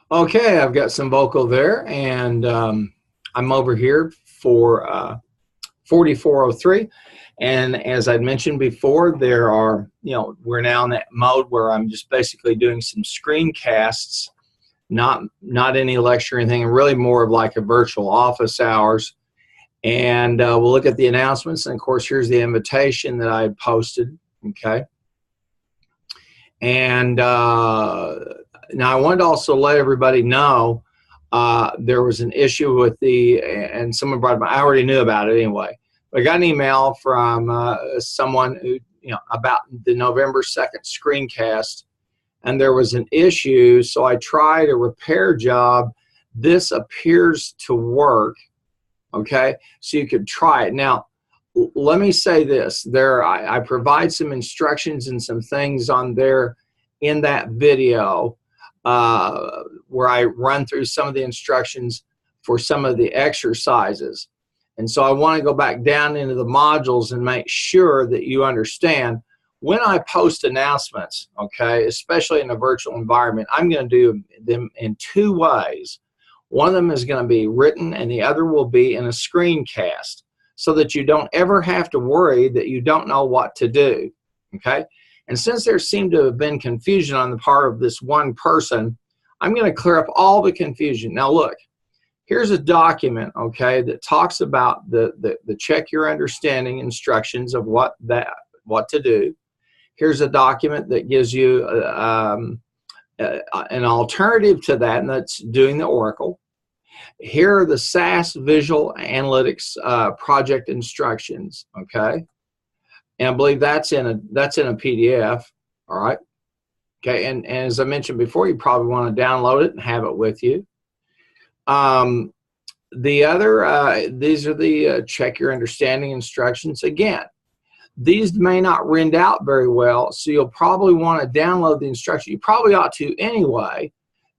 Okay, I've got some vocal there, and I'm over here for 4403. And as I mentioned before, there are, we're now in that mode where I'm just basically doing some screencasts, not any lecture or anything, really more of like a virtual office hours. And we'll look at the announcements. And of course, here's the invitation that I posted. Okay. And now I wanted to also let everybody know there was an issue with and someone brought it up. I already knew about it anyway. But I got an email from someone who, about the November 2nd screencast, and there was an issue. So I tried a repair job. This appears to work. Okay, so you could try it. Now, let me say this. I provide some instructions and some things on there in that video where I run through some of the instructions for some of the exercises. And so I want to go back down into the modules and make sure that you understand when I post announcements, okay, especially in a virtual environment, I'm going to do them in two ways. One of them is going to be written and the other will be in a screencast, so that you don't ever have to worry that you don't know what to do, okay? And since there seemed to have been confusion on the part of this one person, I'm going to clear up all the confusion. Now look, here's a document, okay, that talks about the check your understanding instructions of what to do. Here's a document that gives you an alternative to that, and that's doing the Oracle. Here are the SAS Visual Analytics project instructions, okay? And I believe that's in a PDF, all right? Okay, and as I mentioned before, you probably want to download it and have it with you. The other, these are the check your understanding instructions. Again, these may not rend out very well, so you'll probably want to download the instructions. You probably ought to anyway,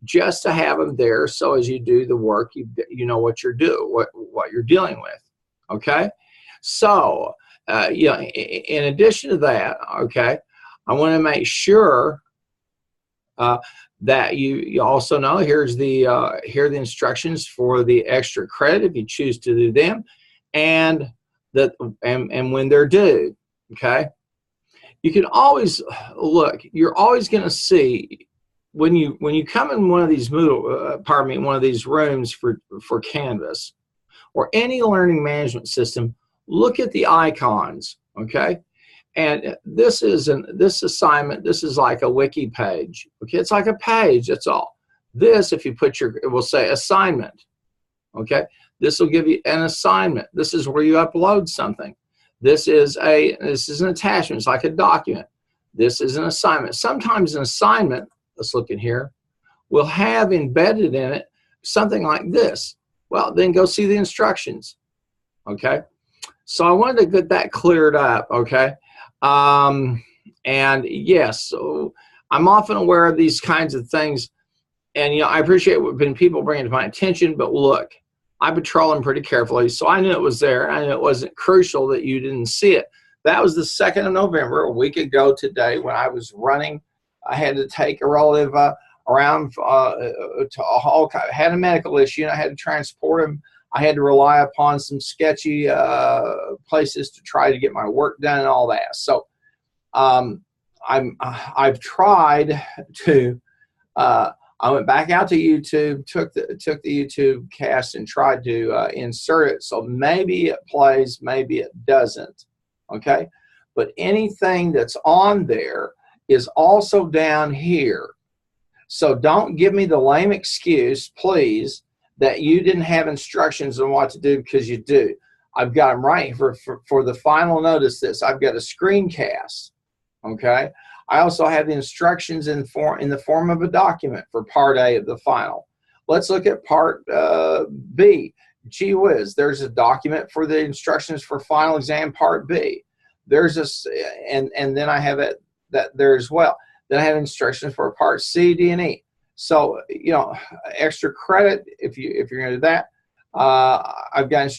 just to have them there, so as you do the work, you know what you're what you're dealing with. Okay, so in addition to that, okay, I want to make sure that you also know here are the instructions for the extra credit if you choose to do them, and when they're due. Okay, you can always look. You're always going to see when you come in one of these one of these rooms for Canvas or any learning management system. Look at the icons. Okay, and this assignment. This is like a wiki page. Okay, it's like a page. That's all. This, if you put it will say assignment. Okay, this will give you an assignment. This is where you upload something. This is an attachment. It's like a document. This is an assignment. Sometimes an assignment, let's look in here, will have embedded in it something like this. Well, then go see the instructions. Okay, so I wanted to get that cleared up. Okay, and yes, so I'm often aware of these kinds of things, and I appreciate when people bring it to my attention. But look, I patrol them pretty carefully, so I knew it was there. I knew it wasn't crucial that you didn't see it. That was the 2nd of November, a week ago today, when I was running. I had to take a relative around to all. Had a medical issue, and I had to transport him. I had to rely upon some sketchy places to try to get my work done and all that. So I've tried to. I went back out to YouTube, took the YouTube cast and tried to insert it. So maybe it plays, maybe it doesn't. Okay, but anything that's on there is also down here. So don't give me the lame excuse, please, that you didn't have instructions on what to do, because you do. I've got them right here for the final. Notice this. I've got a screencast. Okay. I also have the instructions in the form of a document for part A of the final. Let's look at part B. Gee whiz, there's a document for the instructions for final exam part B. There's and then I have that there as well. Then I have instructions for part C, D, and E. So extra credit if you're going to do that. I've got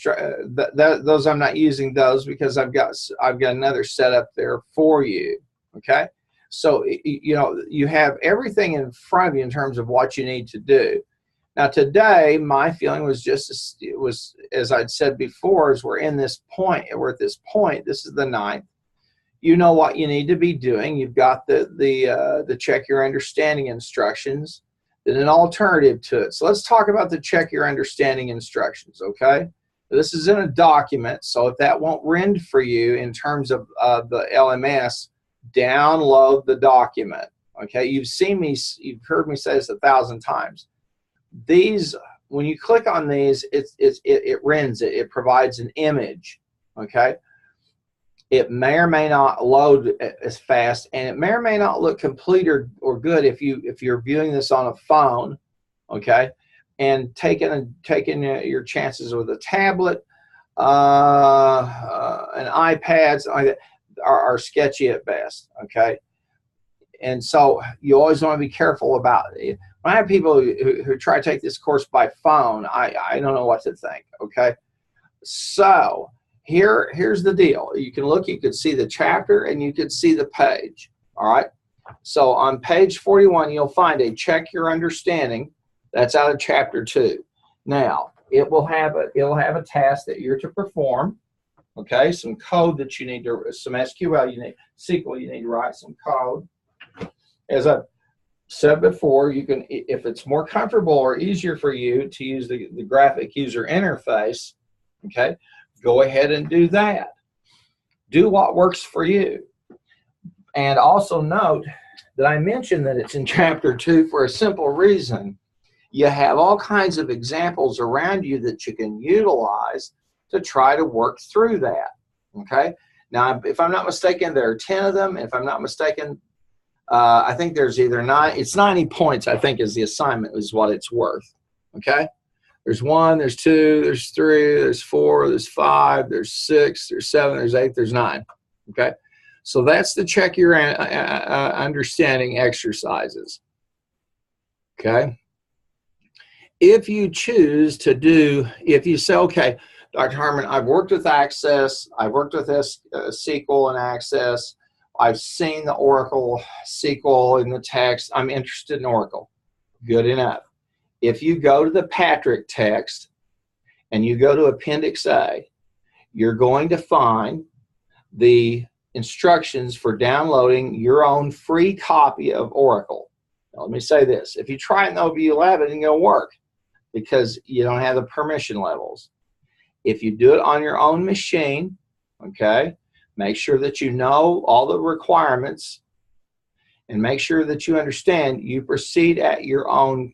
those. I'm not using those because I've got another setup there for you. Okay. So, you know, you have everything in front of you in terms of what you need to do. Now, today, my feeling was just, it was, as I'd said before, is we're at this point, this is the 9th. You know what you need to be doing. You've got the check your understanding instructions, then an alternative to it. So let's talk about the check your understanding instructions, okay? This is in a document, so if that won't rend for you in terms of the LMS, download the document, okay? You've heard me say this 1,000 times. These, when you click on these, it rends it. It provides an image, okay? It may or may not load as fast, and it may or may not look complete or good if you're viewing this on a phone, okay? And taking your chances with a tablet, an iPad, something like that, are sketchy at best, okay? And so you always want to be careful about it. When I have people who try to take this course by phone, I don't know what to think, okay? So here's the deal. You can see the chapter and you can see the page, all right? So on page 41, you'll find a check your understanding. That's out of chapter 2. Now, it'll have a task that you're to perform, okay? Some code that you need to, some SQL SQL you need to write some code. As I've said before, you can, if it's more comfortable or easier for you to use the graphic user interface, okay, go ahead and do that. Do what works for you. And also note that I mentioned that it's in chapter 2 for a simple reason. You have all kinds of examples around you that you can utilize to try to work through that, okay? Now, if I'm not mistaken, there are 10 of them. If I'm not mistaken, I think there's either 90 points, I think, is the assignment, is what it's worth, okay? There's 1, there's 2, there's 3, there's 4, there's 5, there's 6, there's 7, there's 8, there's 9, okay? So that's the check your understanding exercises, okay? If you choose to do, if you say, okay, Dr. Harmon, I've worked with Access, I've worked with SQL and Access, I've seen the Oracle SQL in the text, I'm interested in Oracle. Good enough. If you go to the Patrick text and you go to Appendix A, you're going to find the instructions for downloading your own free copy of Oracle. Now, let me say this. If you try it in OVU Lab, it ain't going to work because you don't have the permission levels. If you do it on your own machine, okay, make sure that you know all the requirements and make sure that you understand you proceed at your own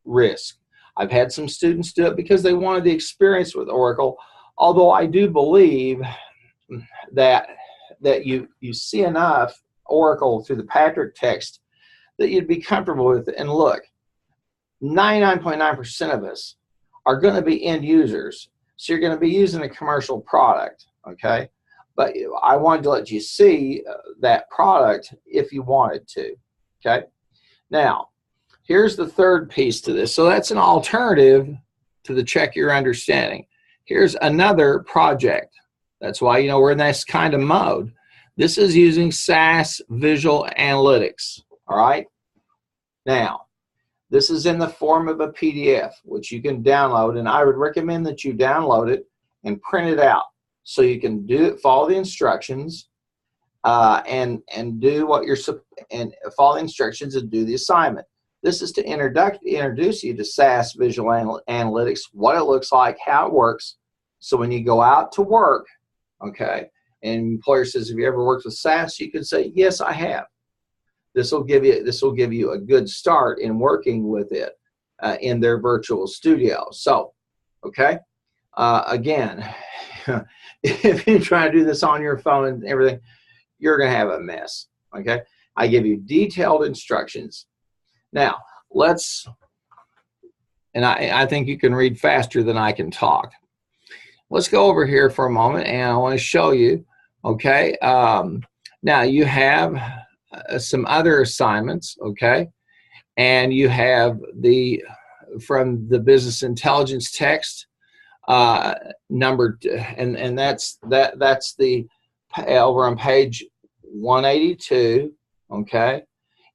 risk. I've had some students do it because they wanted the experience with Oracle, although I do believe that you see enough Oracle through the Patrick text that you'd be comfortable with it. And look, 99.9% of us are going to be end users, so you're going to be using a commercial product, okay? But I wanted to let you see that product if you wanted to, okay? Now, here's the third piece to this. So that's an alternative to the check your understanding. Here's another project. That's why, you know, we're in this kind of mode. This is using SAS Visual Analytics, all right? Now, this is in the form of a PDF, which you can download, and I would recommend that you download it and print it out so you can follow the instructions and do what you're and follow the instructions and do the assignment. This is to introduce you to SAS Visual Analytics, what it looks like, how it works. So when you go out to work, okay, and employer says, "Have you ever worked with SAS?" You can say, "Yes, I have." This will give you a good start in working with it in their virtual studio. So, okay, again, if you try to do this on your phone and everything, you're going to have a mess. Okay, I give you detailed instructions. Now, and I think you can read faster than I can talk. Let's go over here for a moment, and I want to show you. Okay, now you have some other assignments, okay, and you have from the business intelligence text number, and that's the over on page 182, okay?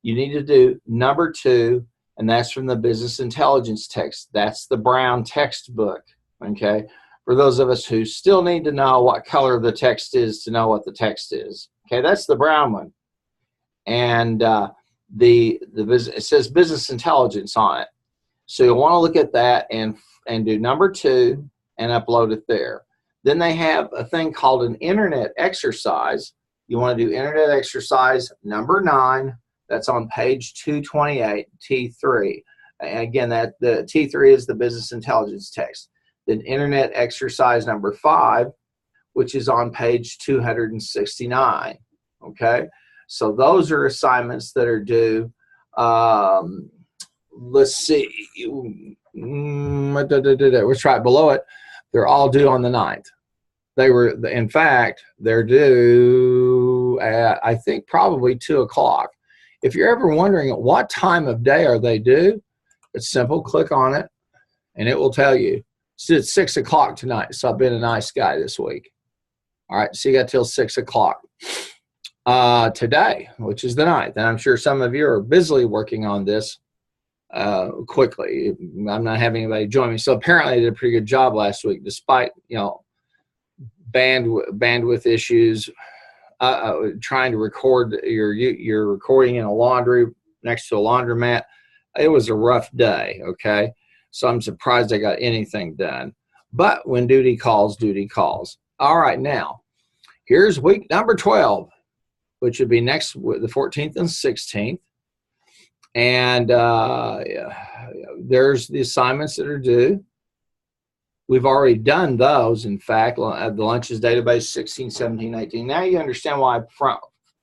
You need to do number 2, and that's from the business intelligence text. That's the brown textbook, okay? For those of us who still need to know what color the text is to know what the text is, okay? That's the brown one. And it says business intelligence on it. So you'll want to look at that and do number 2 and upload it there. Then they have a thing called an internet exercise. You want to do internet exercise number 9. That's on page 228, T3. And again, the T3 is the business intelligence text. Then internet exercise number 5, which is on page 269. Okay, so those are assignments that are due. Let's see. Let's right below it. They're all due on the 9th. They were, in fact, they're due at, I think, probably 2 o'clock. If you're ever wondering at what time of day are they due, it's simple. Click on it, and it will tell you. It's at 6 o'clock tonight, so I've been a nice guy this week. All right, so you got till 6 o'clock today, which is the 9th. And I'm sure some of you are busily working on this quickly. I'm not having anybody join me. So apparently I did a pretty good job last week, despite, you know, bandwidth issues, trying to record your recording in a laundry next to a laundromat. It was a rough day, okay? So I'm surprised I got anything done. But when duty calls, duty calls. All right, now, here's week number 12, which would be next, the 14th and 16th. And there's the assignments that are due. We've already done those, in fact, the lunches database 16, 17, 18. Now you understand why I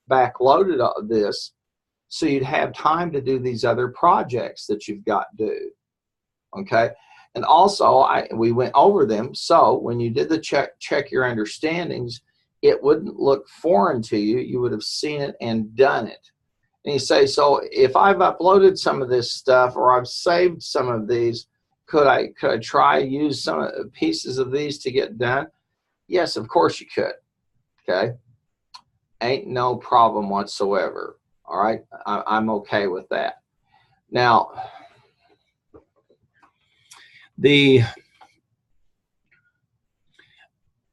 backloaded this, so you'd have time to do these other projects that you've got due, okay? And also, we went over them, so when you did the check your understandings, it wouldn't look foreign to you. You would have seen it and done it. And you say, so if I've uploaded some of this stuff or I've saved some of these, could I try use some pieces of these to get done? Yes, of course you could. Okay, ain't no problem whatsoever. All right, I'm okay with that. Now,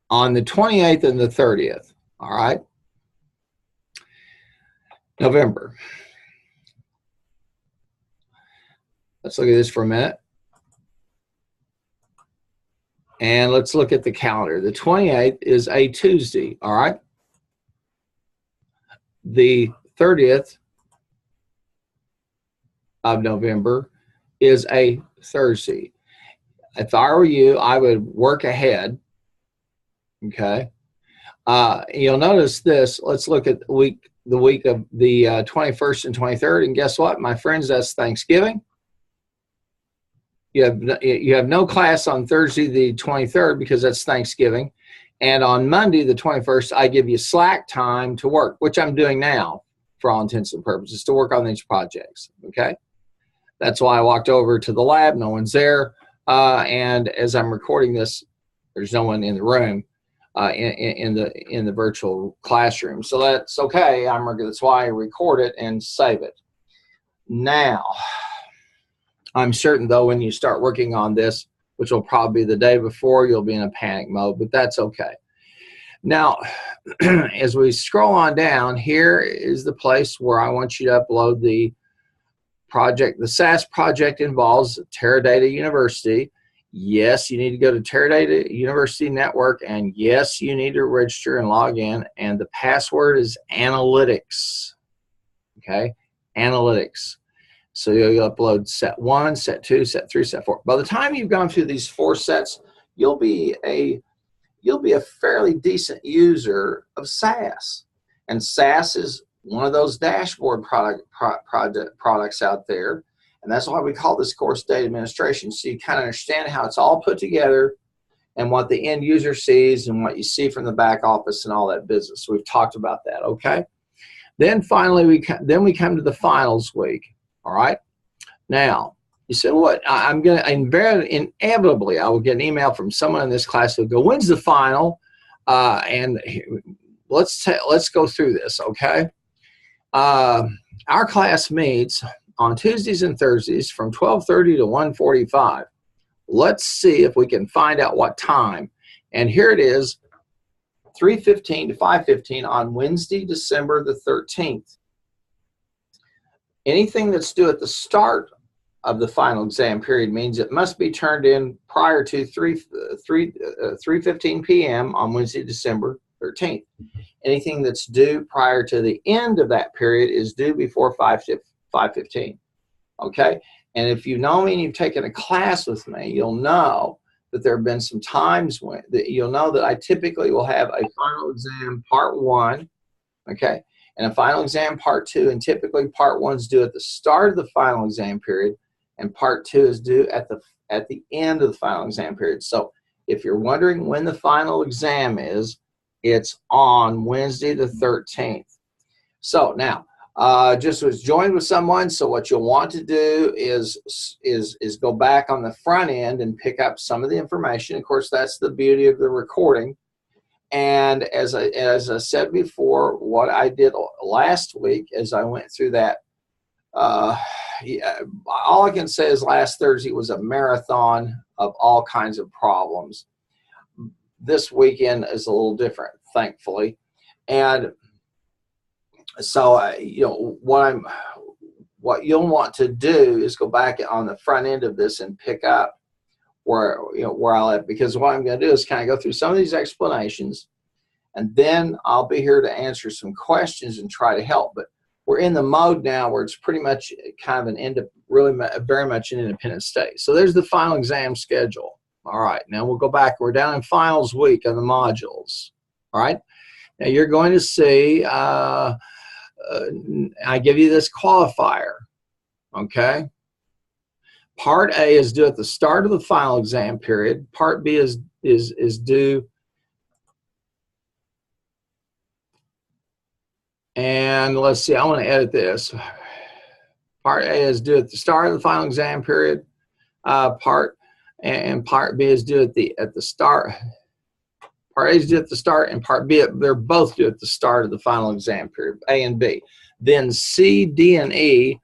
on the 28th and the 30th, all right, November. Let's look at this for a minute. And let's look at the calendar. The 28th is a Tuesday, all right? The 30th of November is a Thursday. If I were you, I would work ahead, okay? You'll notice this. Let's look at the week of the 21st and 23rd, and guess what, my friends? That's Thanksgiving. You have no class on Thursday the 23rd because that's Thanksgiving. And on Monday the 21st, I give you slack time to work, which I'm doing now for all intents and purposes, to work on these projects, okay? That's why I walked over to the lab. No one's there. And as I'm recording this, there's no one in the room in the virtual classroom. So that's okay. That's why I record it and save it. Now, I'm certain, though, when you start working on this, which will probably be the day before, you'll be in a panic mode, but that's okay. Now, as we scroll on down, here is the place where I want you to upload the project. The SAS project involves Teradata University. Yes, you need to go to Teradata University Network, and yes, you need to register and log in, and the password is analytics, okay? Analytics. So you'll upload set 1, set 2, set 3, set 4. By the time you've gone through these 4 sets, you'll be a fairly decent user of SAS. And SAS is one of those dashboard products out there. And that's why we call this course data administration. So you kind of understand how it's all put together and what the end user sees and what you see from the back office and all that business. So we've talked about that, okay? Then finally, we come to the finals week. All right. Now, you said, what? I'm going to inevitably, I will get an email from someone in this class who'll go, when's the final? And let's go through this, okay? Our class meets on Tuesdays and Thursdays from 12:30 to 1:45. Let's see if we can find out what time. And here it is, 3:15 to 5:15 on Wednesday, December the 13th. Anything that's due at the start of the final exam period means it must be turned in prior to 3:15 p.m. on Wednesday, December 13th. Anything that's due prior to the end of that period is due before 5:15. Okay? And if you know me and you've taken a class with me, you'll know that there have been some times when you'll know that I typically will have a final exam part 1, okay, and a final exam part 2, and typically part 1 is due at the start of the final exam period, and part 2 is due at the end of the final exam period. So if you're wondering when the final exam is, it's on Wednesday the 13th. So now, just was joined with someone, so what you'll want to do is go back on the front end and pick up some of the information. Of course, that's the beauty of the recording. And as I said before, what I did last week is I went through that. Yeah, all I can say is last Thursday was a marathon of all kinds of problems. This weekend is a little different, thankfully. And so, you know, what you'll want to do is go back on the front end of this and pick up where I left, because what I'm going to do is kind of go through some of these explanations, and then I'll be here to answer some questions and try to help. But we're in the mode now where it's pretty much kind of very much an independent state. So there's the final exam schedule. All right, now we'll go back. We're down in finals week on the modules. All right, now you're going to see. I give you this qualifier, okay? Part A is due at the start of the final exam period. Part B is due, and let's see, I want to edit this. Part A is due at the start of the final exam period. Part B is due at the start. Part A is due at the start, and Part B, they're both due at the start of the final exam period, A and B. Then C, D, and E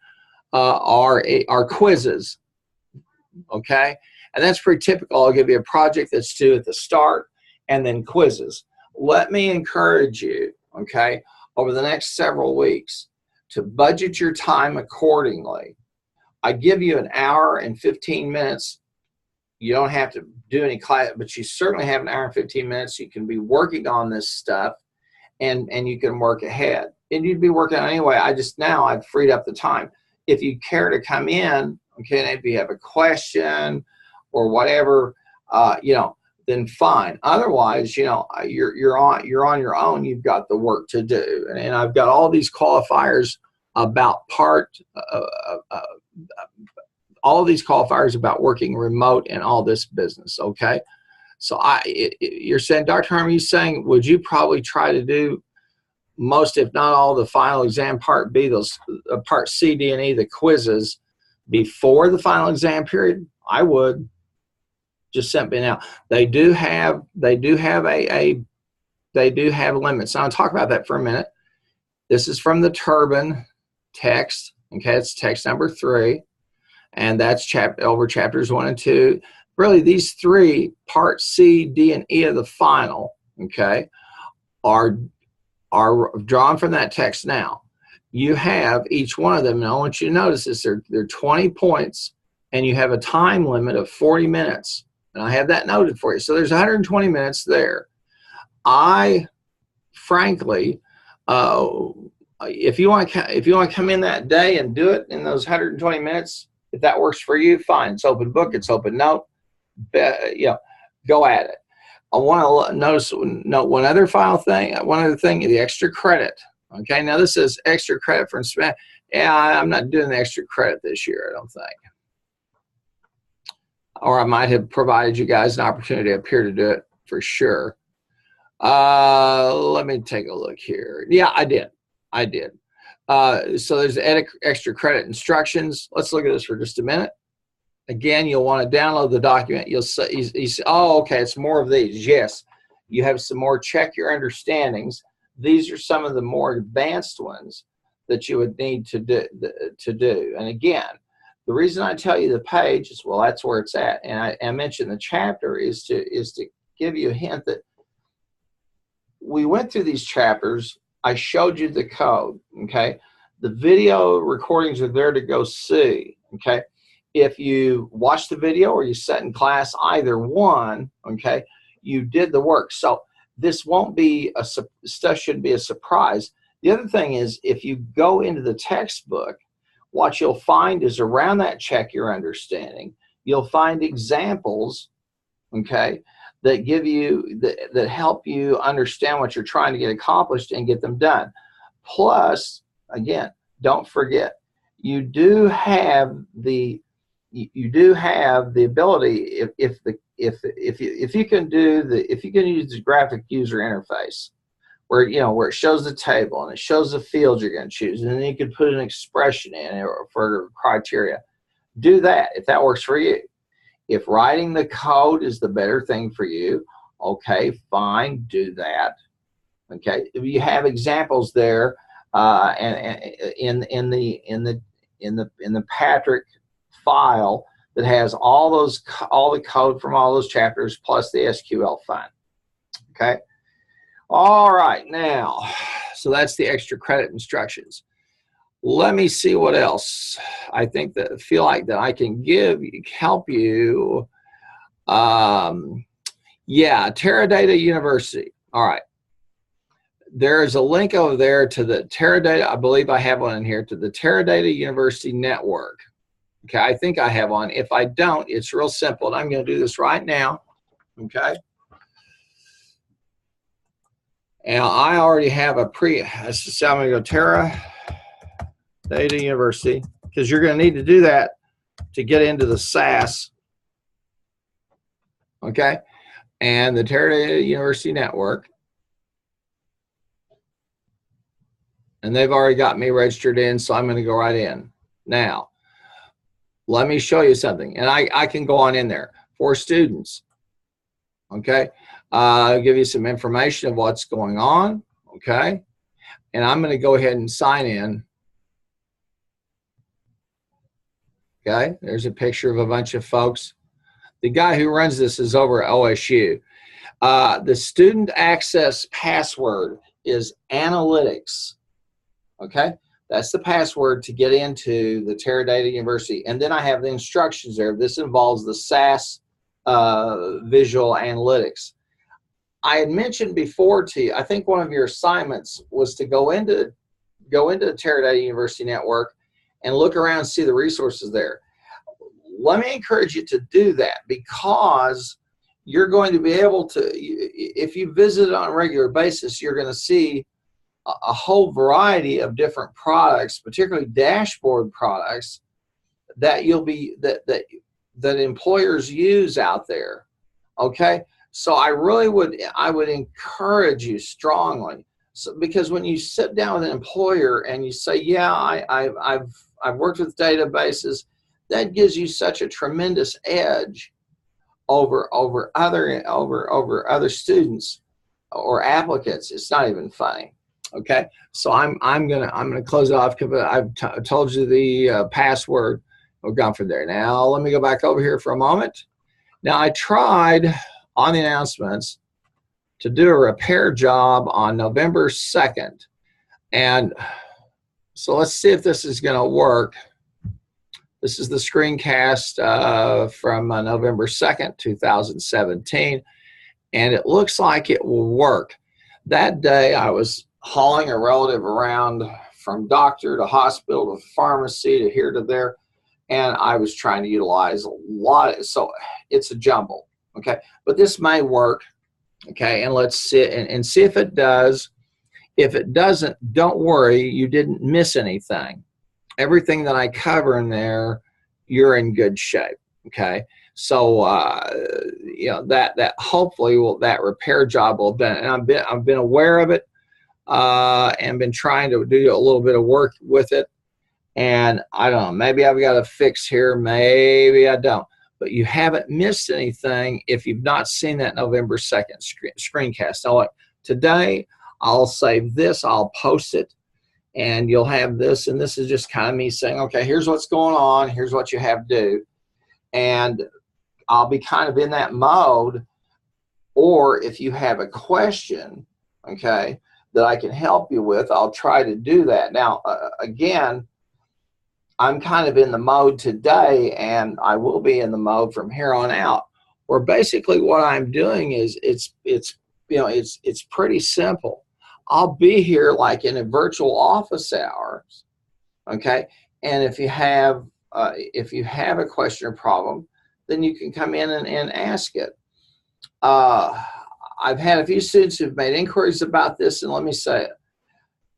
are quizzes, okay? And that's pretty typical. I'll give you a project that's due at the start and then quizzes. Let me encourage you, okay, over the next several weeks to budget your time accordingly. I give you an hour and 15 minutes. You don't have to do any class, but you certainly have an hour and 15 minutes. You can be working on this stuff, and you can work ahead. And you'd be working on anyway. I've freed up the time. If you care to come in, okay, and if you have a question or whatever, then fine. Otherwise, you're on your own. You've got the work to do, and I've got all these qualifiers about all of these qualifiers about working remote and all this business, okay? So you're saying, Dr. Harmon, you're saying, would you probably try to do most, if not all, the final exam part B, those part C, D, and E, the quizzes, before the final exam period? I would. Just simply now. They do have limits. Now I'll talk about that for a minute. This is from the Turbine text, okay? It's text number 3. And that's over chapters 1 and 2. Really, these 3, part C, D, and E of the final, okay, are drawn from that text. Now, you have each one of them, and I want you to notice this, they're 20 points, and you have a time limit of 40 minutes. And I have that noted for you. So there's 120 minutes there. Frankly, if you want to come in that day and do it in those 120 minutes, if that works for you, fine. It's open book. It's open note. Go at it. I want to note one other thing, the extra credit. Okay, now this is extra credit for Spanish. Yeah, I'm not doing the extra credit this year, I don't think. Or I might have provided you guys an opportunity up here to do it for sure. Let me take a look here. Yeah, I did. So there's the extra credit instructions. Let's look at this for just a minute. Again, you'll want to download the document. You'll say, oh, okay, it's more of these. Yes, you have some more. Check your understandings. These are some of the more advanced ones that you would need to do. And again, the reason I tell you the page is, well, that's where it's at. And I mentioned the chapter is to give you a hint that we went through these chapters. I showed you the code, okay? The video recordings are there to go see, okay? If you watch the video or you sat in class, either one, okay, you did the work. So this won't be stuff shouldn't be a surprise. The other thing is, if you go into the textbook, what you'll find is around that check your understanding, you'll find examples, okay, that give you, that help you understand what you're trying to get accomplished and get them done. Plus, again, don't forget, you do have the ability, if you can use the graphic user interface, where it shows the table and it shows the fields you're going to choose, and then you can put an expression in for criteria. Do that if that works for you. If writing the code is the better thing for you, okay, fine, do that. Okay, if you have examples there, and in the Patrick file that has all the code from all those chapters plus the SQL file. Okay. All right, now, so that's the extra credit instructions. Let me see what else I feel like that I can help you. Yeah, Teradata University. All right. There's a link over there to the Teradata, I believe I have one in here, to the Teradata University Network. Okay, I think I have one. If I don't, it's real simple, and I'm going to do this right now. Okay. And I already have so I'm going to go Teradata University, because you're going to need to do that to get into the SAS. Okay. And the Teradata University Network. And they've already got me registered in, so I'm going to go right in. Now, let me show you something. And I can go on in there for students. Okay. I'll give you some information of what's going on. Okay. And I'm going to go ahead and sign in. Okay. There's a picture of a bunch of folks. The guy who runs this is over at OSU. The student access password is analytics. Okay. That's the password to get into the Teradata University. And then I have the instructions there. This involves the SAS visual analytics. I had mentioned before to you, I think one of your assignments was to go into the Teradata University Network and look around and see the resources there. Let me encourage you to do that, because you're going to be able to, if you visit on a regular basis, you're going to see a whole variety of different products, particularly dashboard products that that employers use out there. Okay. So I would encourage you strongly, because when you sit down with an employer and you say, yeah, I've worked with databases, that gives you such a tremendous edge over other students or applicants. It's not even funny. Okay, so I'm gonna close it off, because I've told you the password. We've gone from there. Now let me go back over here for a moment. Now I tried on the announcements to do a repair job on November 2nd. And so let's see if this is going to work. This is the screencast from November 2nd, 2017. And it looks like it will work. That day I was hauling a relative around from doctor to hospital to pharmacy to here to there. And I was trying to utilize a lot. So it's a jumble. Okay, but this may work. Okay, and let's see and see if it does. If it doesn't, don't worry, you didn't miss anything. Everything that I cover in there, you're in good shape. Okay, so that hopefully that repair job will be done. And I've been aware of it and been trying to do a little bit of work with it. And I don't know, maybe I've got a fix here, maybe I don't. But you haven't missed anything if you've not seen that November 2nd screencast. Now, today, I'll save this, I'll post it and you'll have this, and this is just kind of me saying, okay, here's what's going on, here's what you have to do, and I'll be kind of in that mode. Or if you have a question, okay, that I can help you with, I'll try to do that. Now, again, I'm kind of in the mode today, and I will be in the mode from here on out, where basically what I'm doing is it's pretty simple. I'll be here like in a virtual office hours, okay, and if you have a question or problem, then you can come in and ask it. I've had a few students who've made inquiries about this, and let me say it.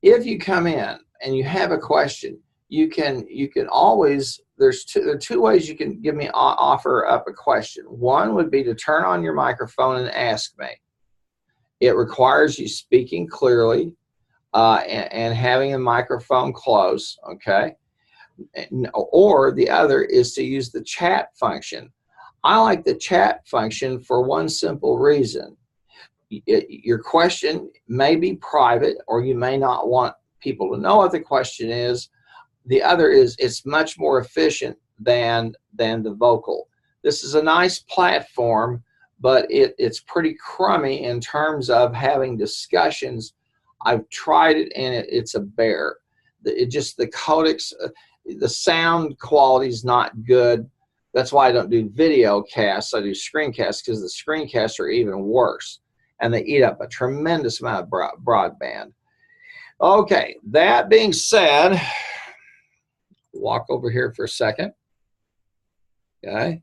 If you come in and you have a question, you can always, there are two ways you can offer up a question. One would be to turn on your microphone and ask me. It requires you speaking clearly and having a microphone close, okay? Or the other is to use the chat function. I like the chat function for one simple reason. Your question may be private, or you may not want people to know what the question is. The other is it's much more efficient than the vocal. This is a nice platform, but it's pretty crummy in terms of having discussions. I've tried it, and it's a bear. The codecs, the sound quality is not good. That's why I don't do video casts. I do screencasts, because the screencasts are even worse, and they eat up a tremendous amount of broadband. Okay, that being said, walk over here for a second. Okay.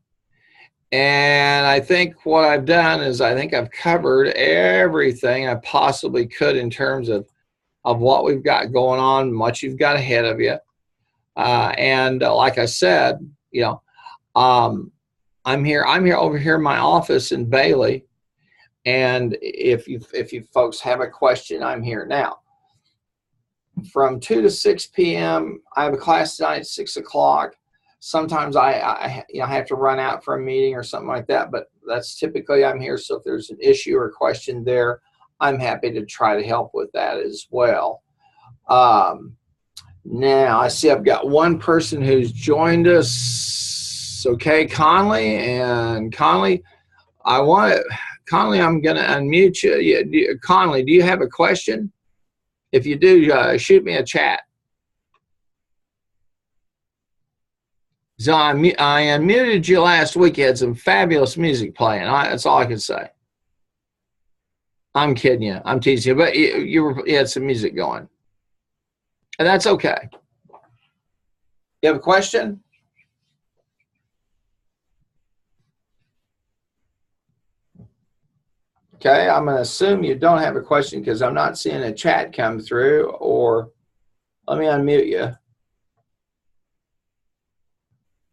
And I think what I've done is I think I've covered everything I possibly could in terms of what we've got going on, what you've got ahead of you. Like I said, I'm here over here in my office in Bailey. And if you folks have a question, I'm here now. From 2 to 6 p.m., I have a class tonight at 6 o'clock. Sometimes I have to run out for a meeting or something like that, but that's typically I'm here. So if there's an issue or question there, I'm happy to try to help with that as well. Now I see I've got one person who's joined us. Okay, Conley. And Conley, I'm going to unmute you. Yeah, Conley, do you have a question? If you do, shoot me a chat. So I unmuted you last week. You had some fabulous music playing. That's all I can say. I'm kidding you. I'm teasing you. But you had some music going. And that's okay. You have a question? Okay, I'm going to assume you don't have a question because I'm not seeing a chat come through. Or let me unmute you.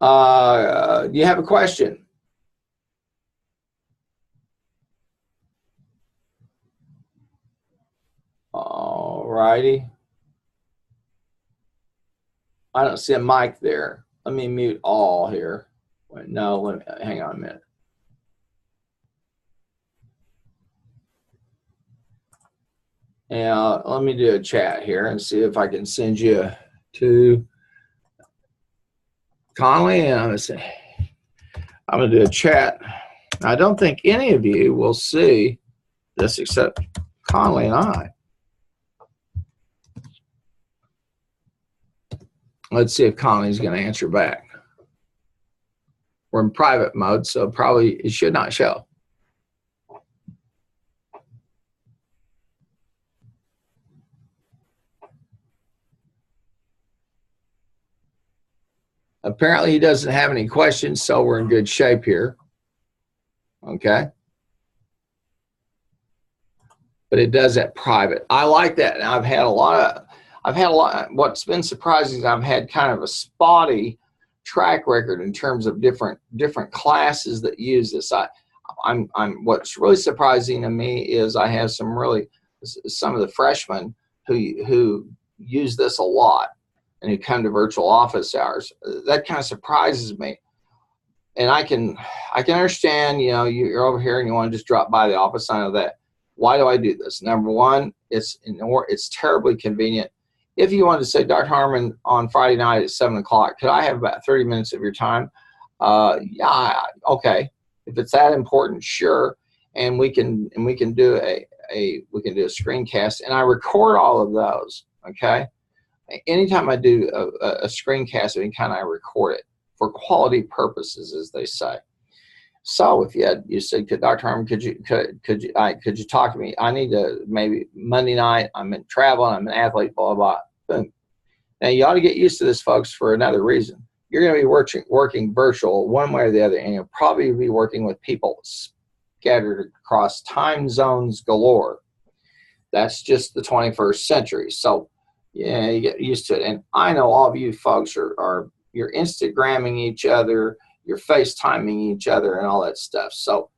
Do you have a question? All righty. I don't see a mic there. Let me mute all here. Wait, no, hang on a minute. And let me do a chat here and see if I can send you to Conley. And I'm going to do a chat. I don't think any of you will see this except Conley and I. Let's see if Conley's going to answer back. We're in private mode, so probably it should not show. Apparently he doesn't have any questions, so we're in good shape here. Okay. But it does that private. I like that. And I've had a lot, what's been surprising is I've had kind of a spotty track record in terms of different classes that use this. What's really surprising to me is I have some of the freshmen who use this a lot and who come to virtual office hours. That kind of surprises me. And I can understand, you're over here and you want to just drop by the office. I know that. Why do I do this? Number one, it's terribly convenient. if you wanted to say, Dr. Harmon, on Friday night at 7 o'clock, could I have about 30 minutes of your time? Yeah, okay. If it's that important, sure. And we can do a screencast, and I record all of those. Okay. Anytime I do a screencast of any kind, I record it for quality purposes, as they say. So if you said, Dr. Harmon, could you talk to me? I need to, maybe Monday night, I'm in travel, I'm an athlete, blah, blah, blah. Boom. Now you ought to get used to this, folks, for another reason. You're going to be working virtual one way or the other, and you'll probably be working with people scattered across time zones galore. That's just the 21st century. So yeah, you get used to it. And I know all of you folks you're Instagramming each other, you're FaceTiming each other, and all that stuff. So,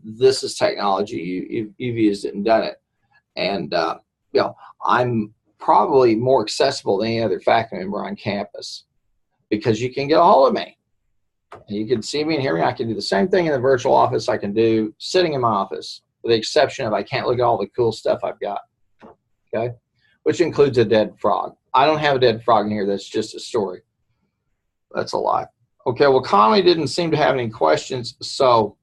this is technology. You've used it and done it. And, I'm probably more accessible than any other faculty member on campus because you can get a hold of me. And you can see me and hear me. I can do the same thing in the virtual office I can do sitting in my office, with the exception of I can't look at all the cool stuff I've got. Okay? Which includes a dead frog. I don't have a dead frog in here. That's just a story. That's a lie. Okay, well, Conley didn't seem to have any questions, so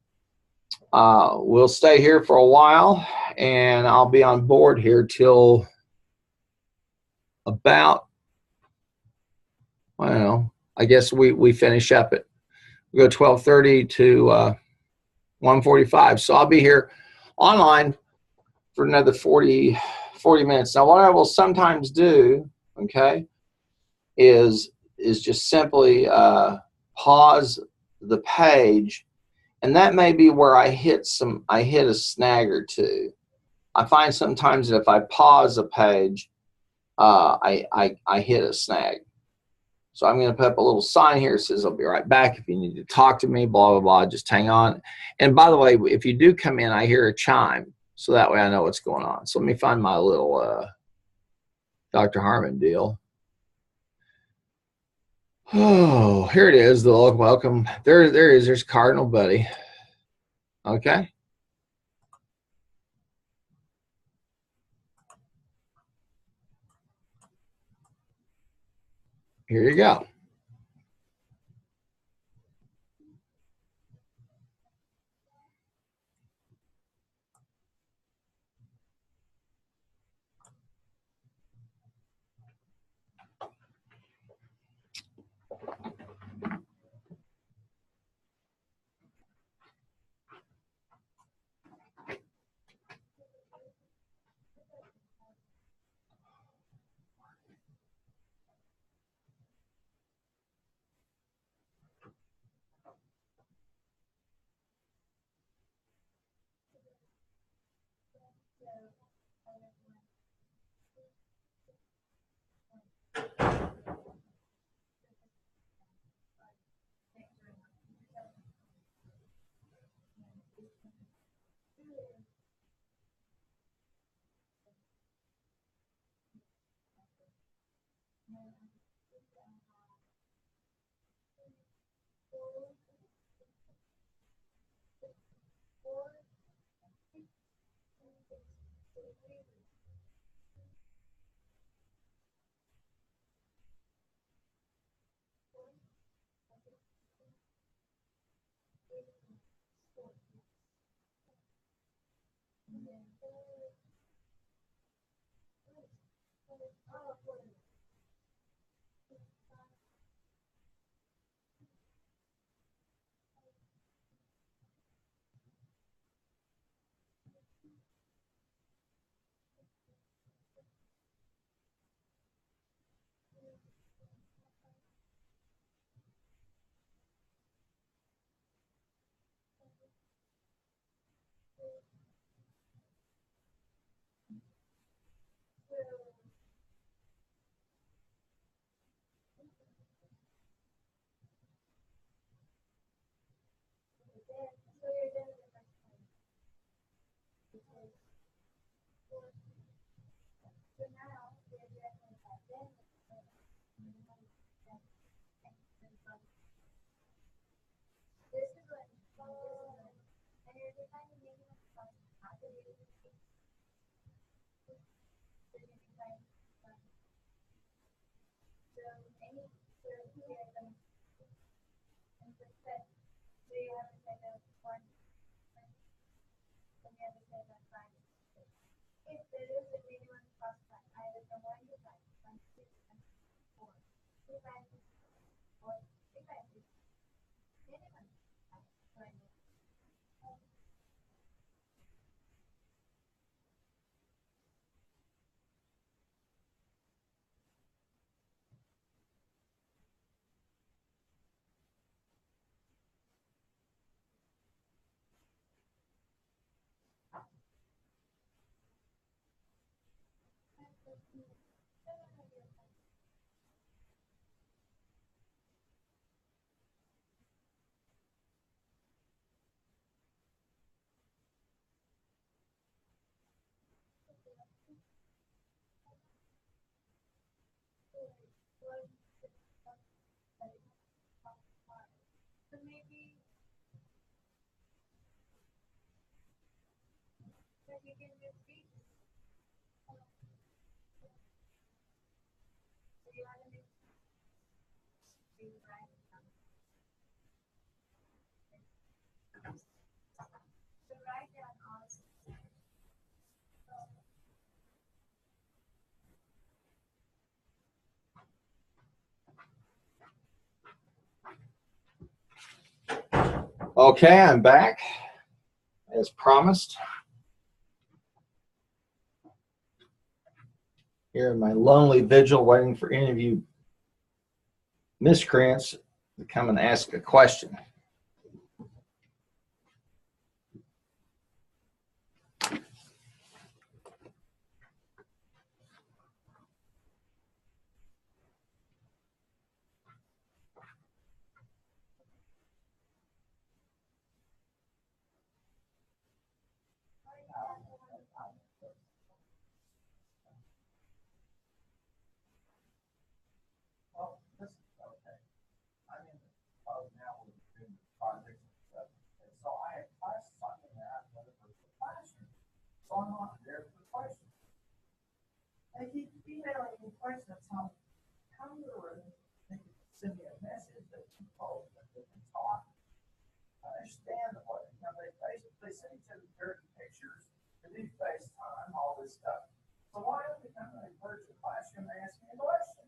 we'll stay here for a while, and I'll be on board here till about, well, I guess we finish up at, we go 12:30 to 1:45. So I'll be here online for another 40 minutes. Now, what I will sometimes do, okay, is just simply pause the page, and that may be where I hit a snag or two. I find sometimes that if I pause a page, I hit a snag. So I'm going to put up a little sign here that says I'll be right back. If you need to talk to me, blah, blah, blah, just hang on. And by the way, if you do come in, I hear a chime, so that way I know what's going on. So let me find my little Dr. Harmon deal. Oh, here it is, the welcome. There is. There's Cardinal Buddy. Okay. Here you go. Okay, I'm back as promised. Here in my lonely vigil waiting for any of you miscreants to come and ask a question. They keep emailing me questions on how to send me a message that you post that they can talk. I understand what they send each other dirty pictures, they do FaceTime, all this stuff. So why don't they come and encourage the classroom and ask me a question?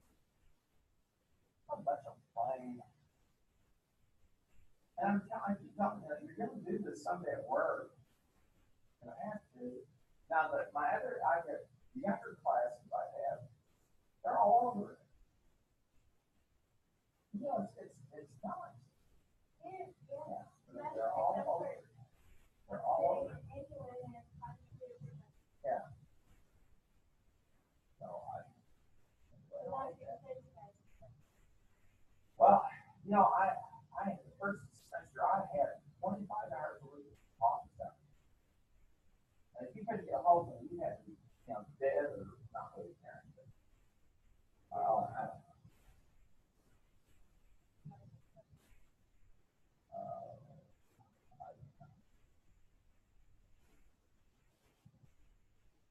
I'm a bunch of blame. And I'm telling you, you're going to do this someday at work. And I have to. Now, I get the younger classes I have, they're all over it. You know, it's nice. Yeah. They're all over it. They're all over it. Yeah. So well, you know, I the first semester I had 25 hours a week of office hours. And if you couldn't get a hold of me, you had to be, dead or not really caring. Well, I don't know.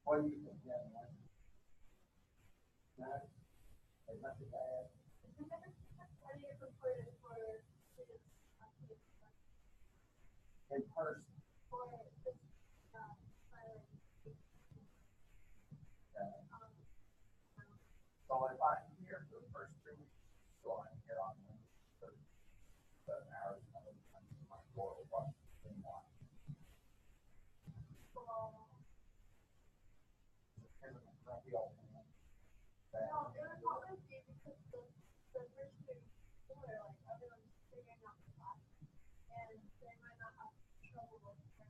What do you think? Yeah, there's nothing bad. In person. So if I'm here for the first 3 weeks, so I'm here on Wednesday, 7 hours, and I'm in my door with one thing on. Here's a grumpy old man. No, it was always because the first 3 weeks were like everyone's figuring out the class, and they might not have trouble with it.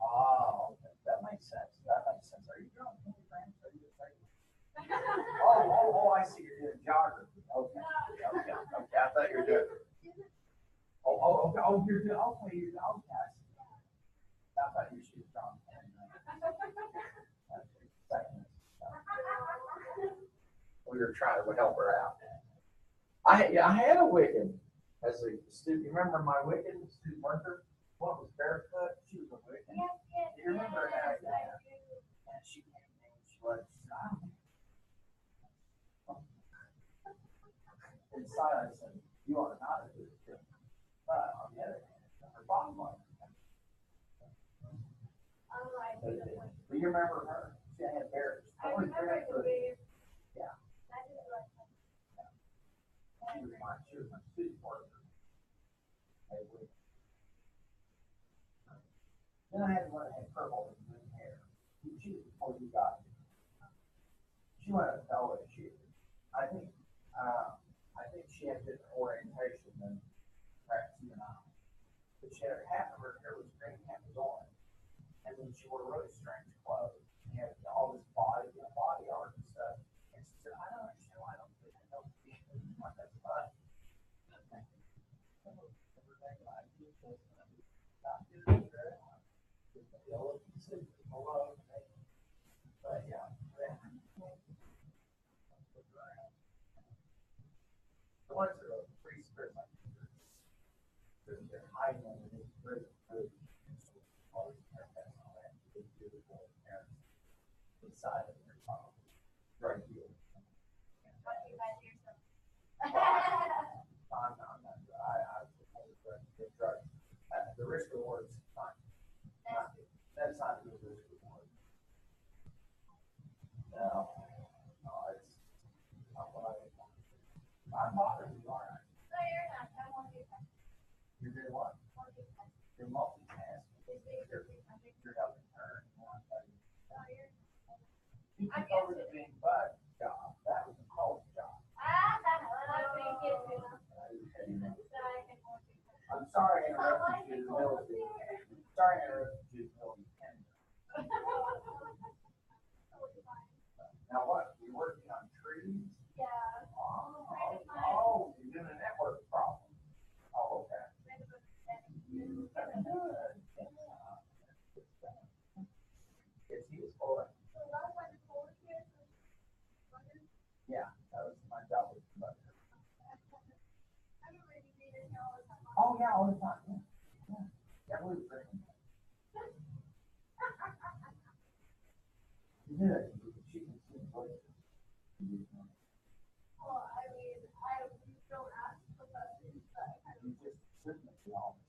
Oh, okay. That makes sense. Are you drawing any grants? Are you excited? Oh, I see. You're doing geography. Okay. I thought you were doing. Okay. Oh, you're doing. Okay. I thought you should draw. We were trying to help her out. I had a Wiccan as a student. You remember my Wiccan student worker? What was barefoot? She was a Wiccan. Yes. Do you remember that? And she came in and she was inside I said, you are not a good kid. Do you remember her? She had hair. I remember the wave. Yeah. I didn't like that. She was my student partner. Then I had one that had purple and green hair. She was before you got here. She went to LSU. I think she had different orientation than perhaps you and I. But she had half of her hair was green, half was orange. And then she wore really strange clothes. She had all this body, body art and stuff. And she said, I don't understand why I don't think I know. That's fun. But yeah. The ones that are pretty spirit like they're hiding underneath very good. Always haircuts and all that. They beautiful parents inside of their top. Right here. I'm not. The risk reward is fine. That's not the risk reward. No, it's not what I'm bothering you, all right. No, you're not. I want you to. You're doing what? You're multitasking. You're helping her. You took over the big bud job. That was a cold job. I'm sorry I interrupted you in the middle of the Sorry I interrupted you in the middle of the tender. Now what? You're working on trees? Yeah. Oh, you're doing a network problem. Oh, okay. Good. It's useful. Yeah, that was my job with the butter. Oh yeah, all the time. Yeah. Yeah, we were drinking. You did it. She can see voices. Well, I mean, I don't ask for questions, but I You just sit in the office.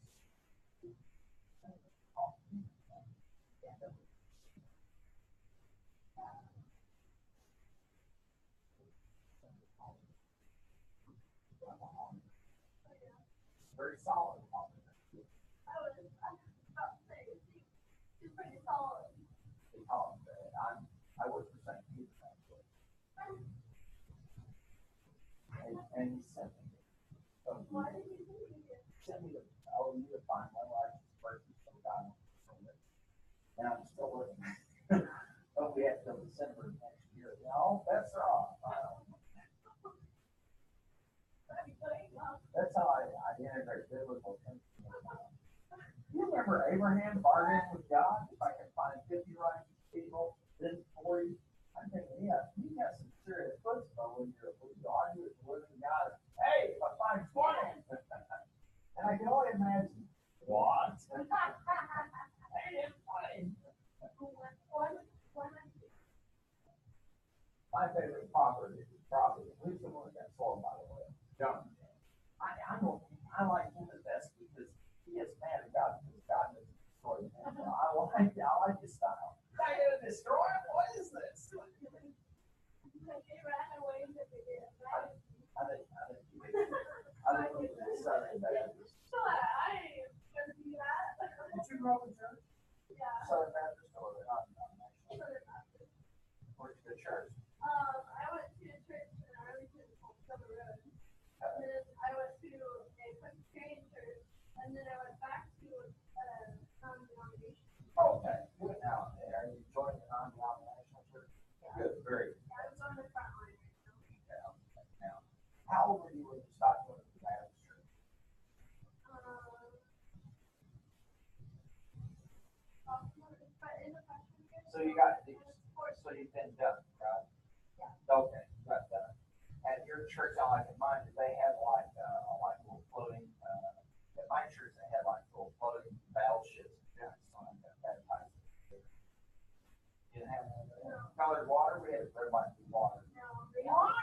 Very solid. was about to say, she's pretty solid. I work for St. Peter's actually. And he sent me. So Why did you think you did? sent me you to find my license first and some guy. And I'm still working. But we have till December next year. No, that's off. That's how I integrate biblical thinking. You remember Abraham bargaining with God? If I can find 50 righteous people, then 40. I'm thinking, yeah, you got some serious chutzpah when you argue with the living God. Hey, if I find 20. And I can only imagine, what? I didn't find. My favorite property, at least the one that got sold, by the way, John. I like him the best because he is mad at God because God doesn't destroy him. I like his style. I'm gonna destroy him? What is this? I think it's Southern Baptist. Did you grow up in church? Southern Baptist or not? Where'd you go to church? I went to a church in Arlington called Summer Road. And then I went to a Presbyterian church, and then I went back to non-denomination. Okay, good. Now, are you joining the non-denominational church? Good, very good. I was on the front line right Now, now. how old were you when you stopped going to the Baptist church? But in the freshman year. So you got these, so you've been done, right? Yeah. Okay, you got done. At your church, I like in mine, did they have like little floating, at my church, they had like little floating battleships. Yeah, so I got baptized. You didn't have colored water? We had to bring my blue water. No, they what?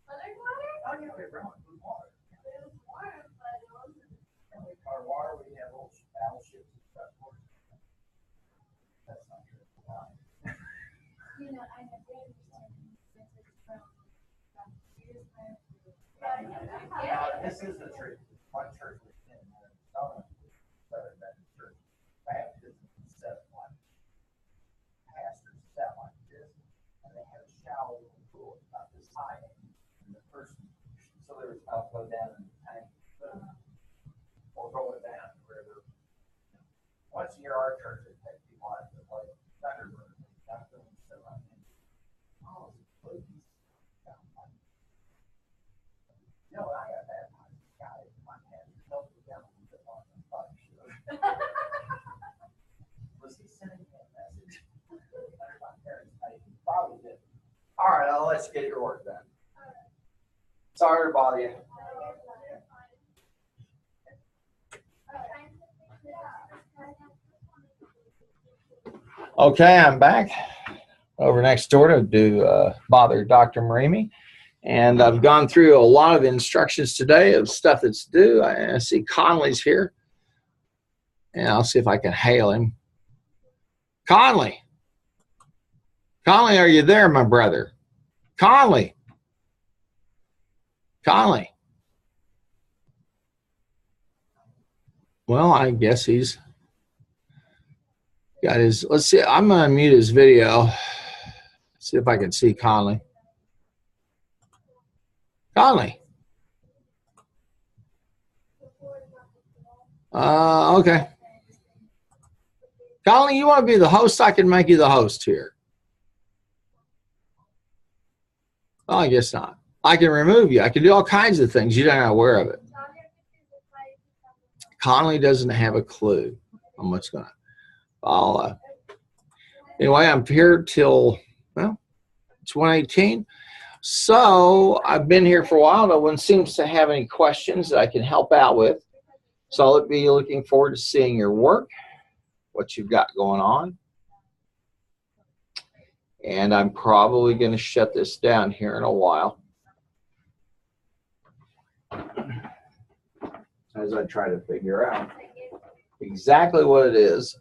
Other water? Oh, yeah, we bring my blue water. It was warm, but it wasn't. And we colored water, we had little battleships and stuff. That's not true. Now, this is the truth. One church was in Arizona, better than the church. Baptism set like pastors sat like this, and they had a shower pool about this high. And the person, so there was about go down in the tank, or going down wherever. Once a year, our church would take people out to like Thunderbird, nothing, so I mean, oh, please. You know, when I got baptized, God, my hand felt the devil was on the body. Was he sending me a message? Under my parents' faith, he probably did. All right, I'll let you get your work done. Sorry to bother you. Okay, I'm back over next door to do bother Dr. Marimi. And I've gone through a lot of instructions today of stuff that's due. I see Conley's here. And I'll see if I can hail him. Conley. Conley, are you there, my brother? Conley. Conley. Well, I guess he's got his, let's see, I'm going to mute his video. See if I can see Conley. Conley. Okay. Conley, you want to be the host? I can make you the host here. Oh, I guess not. I can remove you. I can do all kinds of things. You're not aware of it. Conley doesn't have a clue on what's going on. Anyway, I'm here till, well, it's 1:18. So I've been here for a while. No one seems to have any questions that I can help out with. So I'll be looking forward to seeing your work, what you've got going on. And I'm probably going to shut this down here in a while as I try to figure out exactly what it is.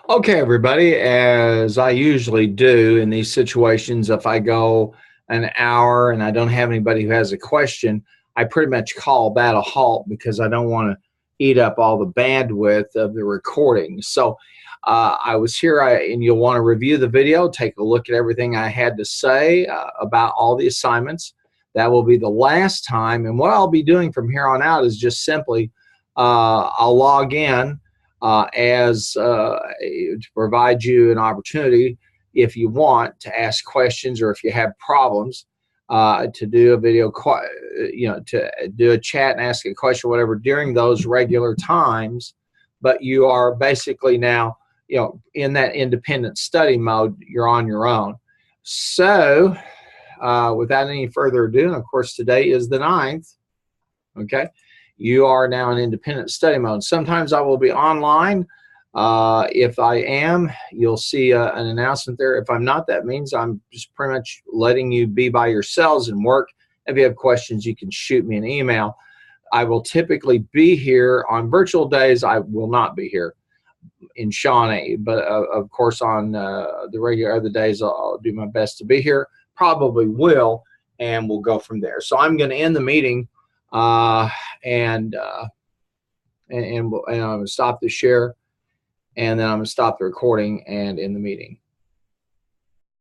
Okay, everybody, as I usually do in these situations, if I go an hour and I don't have anybody who has a question, I pretty much call that a halt because I don't want to eat up all the bandwidth of the recording. So I was here, and you'll want to review the video, take a look at everything I had to say about all the assignments. That will be the last time, and what I'll be doing from here on out is just simply I'll log in to provide you an opportunity, if you want, to ask questions, or if you have problems, to do a video, to do a chat and ask a question, whatever, during those regular times. But you are basically now, in that independent study mode. You're on your own. So without any further ado, and of course today is the 9th, okay, you are now in independent study mode. Sometimes I will be online. If I am, you'll see an announcement there. If I'm not, that means I'm just pretty much letting you be by yourselves and work. If you have questions, you can shoot me an email. I will typically be here on virtual days. I will not be here in Shawnee, but of course on the regular other days, I'll do my best to be here. Probably will, and we'll go from there. So I'm going to end the meeting. And I'm going to stop the share, and then I'm going to stop the recording and end the meeting.